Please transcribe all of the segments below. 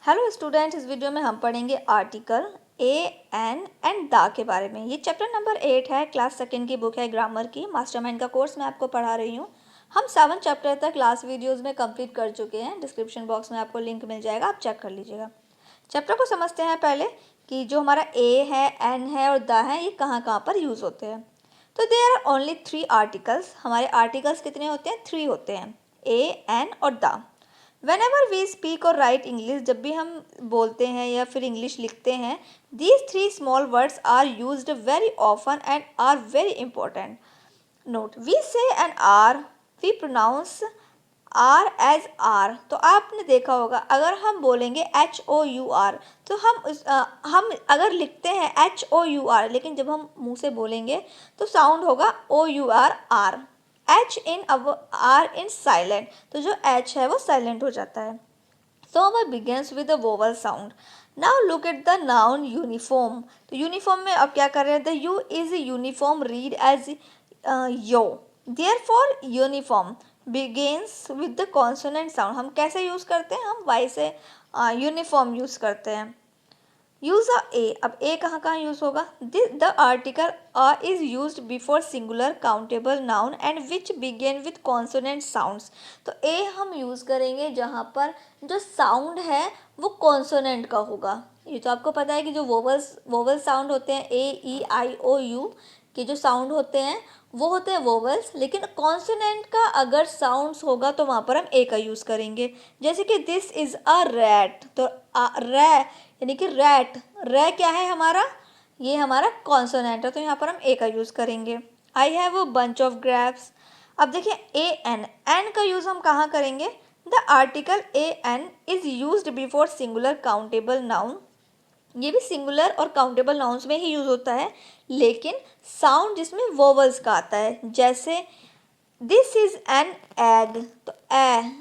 Hello student, इस video में हम पढ़ेंगे आर्टिकल ए एन एंड दा के बारे में। ये चैप्टर नंबर 8 है, क्लास सेकंड की बुक है ग्रामर की। मास्टरमाइंड का कोर्स मैं आपको पढ़ा रही हूँ। हम 7 चैप्टर तक क्लास वीडियोस में कंप्लीट कर चुके हैं। डिस्क्रिप्शन बॉक्स में आपको लिंक मिल जाएगा, आप चेक कर लीजिएगा। चैप्टर को समझते हैं पहले कि जो हमारा ए है, एन है और दा है, ये कहाँ कहाँ पर यूज़ होते हैं। तो देयर आर ओनली 3 आर्टिकल्स। हमारे आर्टिकल्स कितने होते हैं? 3 होते हैं, ए, एन और दा। Whenever we speak or write English, जब भी हम बोलते हैं या फिर इंग्लिश लिखते हैं, these 3 small words are used very often and are very important. Note, we say an R, we pronounce R as R. तो आपने देखा होगा, अगर हम बोलेंगे HOUR तो हम अगर लिखते हैं HOUR, लेकिन जब हम मुंह से बोलेंगे तो साउंड होगा OUR R. H in R in silent, तो जो H है वो साइलेंट हो जाता है। So our begins with the vowel sound. Now look at the noun uniform. तो uniform में अब क्या कर रहे हैं? The U is uniform read as yo. Therefore uniform begins with the consonant sound. हम कैसे यूज़ करते हैं? हम Y से uniform यूज़ करते हैं। यूज अ ए। अब ए कहाँ कहाँ यूज होगा? The article a is use before singular countable noun and which begin with consonant sounds. तो ए हम यूज करेंगे जहाँ पर जो साउंड है वो कॉन्सोनेंट का होगा। ये तो आपको पता है कि जो वोवल साउंड होते हैं, ए, ई, आई, ओ, यू के जो साउंड होते हैं वो होते हैं वोवल्स, लेकिन कॉन्सोनेंट का अगर साउंड्स होगा तो वहाँ पर हम ए का यूज़ करेंगे। जैसे कि दिस इज़ अ रैट, तो रै यानी कि रैट, रै क्या है हमारा? ये हमारा कॉन्सोनेंट है, तो यहाँ पर हम ए का यूज़ करेंगे। I have a bunch of grapes. अब देखिए ए एन, एन का यूज़ हम कहाँ करेंगे? The article a an is used before singular countable noun. ये भी सिंगुलर और काउंटेबल नाउन्स में ही यूज़ होता है, लेकिन साउंड जिसमें वोवल्स का आता है। जैसे दिस इज़ एन एग, तो ए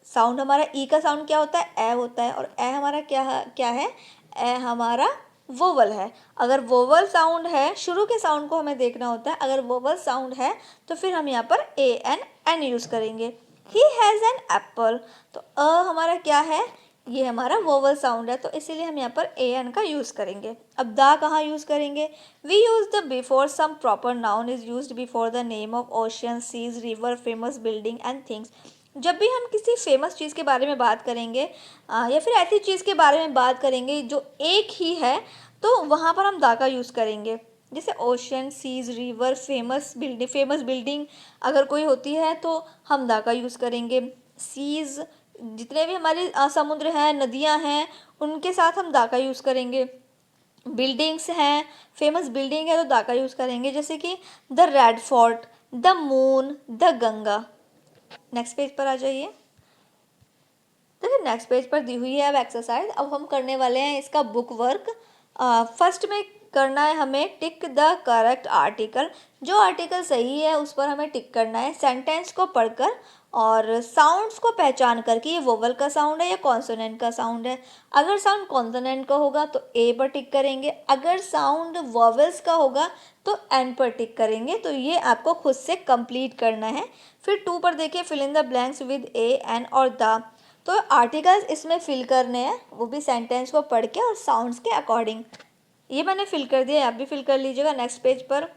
साउंड हमारा ई का साउंड क्या होता है? ए होता है। और ए हमारा क्या है? ए हमारा वोवल है। अगर वोवल साउंड है, शुरू के साउंड को हमें देखना होता है। अगर वोवल साउंड है तो फिर हम यहाँ पर ए एन एन यूज़ करेंगे। ही हैज़ एन एप्पल, तो अ हमारा क्या है? ये हमारा वोवल साउंड है, तो इसीलिए हम यहाँ पर ए एन का यूज़ करेंगे। अब दा कहाँ यूज़ करेंगे? We use the before some proper noun is used before the name of ocean, seas, river, famous building and things. जब भी हम किसी फेमस चीज़ के बारे में बात करेंगे या फिर ऐसी चीज़ के बारे में बात करेंगे जो एक ही है, तो वहाँ पर हम दा का यूज़ करेंगे। जैसे ocean, seas, river, famous building अगर कोई होती है तो हम दा का यूज़ करेंगे। सीज, जितने भी हमारे समुद्र हैं, नदियाँ हैं, उनके साथ हम दा का यूज़ करेंगे। बिल्डिंग्स हैं, फेमस बिल्डिंग है तो दा का यूज़ करेंगे, जैसे कि the red fort, the moon, the Ganga. Next page पर आ जाइए। देखिए नेक्स्ट पेज पर दी हुई है अब एक्सरसाइज। अब हम करने वाले हैं इसका बुक वर्क। फर्स्ट में करना है हमें टिक द करेक्ट आर्टिकल। जो आर्टिकल सही है उस पर हमें टिक करना है। सेंटेंस को पढ़कर और साउंड्स को पहचान करके ये वोवल का साउंड है या कॉन्सोनेंट का साउंड है। अगर साउंड कॉन्सोनेंट का होगा तो ए पर टिक करेंगे, अगर साउंड वोवल्स का होगा तो एन पर टिक करेंगे। तो ये आपको खुद से कंप्लीट करना है। फिर 2 पर देखिए, fill in the blanks with a, an और द। तो आर्टिकल्स इसमें फिल करने हैं, वो भी सेंटेंस को पढ़ के और साउंड्स के अकॉर्डिंग। ये मैंने फिल कर दिया, आप भी फिल कर लीजिएगा। नेक्स्ट पेज पर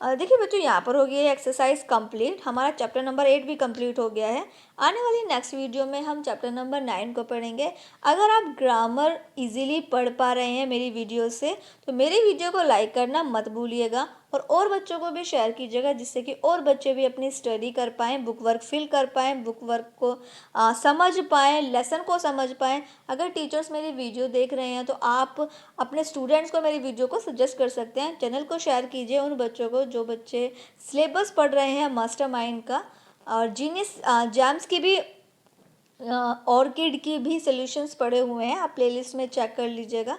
देखिए बच्चों, यहाँ पर हो गई है एक्सरसाइज कंप्लीट। हमारा चैप्टर नंबर 8 भी कंप्लीट हो गया है। आने वाली नेक्स्ट वीडियो में हम चैप्टर नंबर 9 को पढ़ेंगे। अगर आप ग्रामर इजीली पढ़ पा रहे हैं मेरी वीडियो से, तो मेरी वीडियो को लाइक करना मत भूलिएगा और बच्चों को भी शेयर कीजिएगा, जिससे कि और बच्चे भी अपनी स्टडी कर पाएँ, बुक वर्क फिल कर पाएँ, बुक वर्क को समझ पाएँ, लेसन को समझ पाएँ। अगर टीचर्स मेरी वीडियो देख रहे हैं तो आप अपने स्टूडेंट्स को मेरी वीडियो को सजेस्ट कर सकते हैं। चैनल को शेयर कीजिए उन बच्चों को जो बच्चे सिलेबस पढ़ रहे हैं मास्टरमाइंड का, और जीनियस जैम्स की भी ऑर्किड की भी सॉल्यूशंस पड़े हुए हैं, आप प्लेलिस्ट में चेक कर लीजिएगा।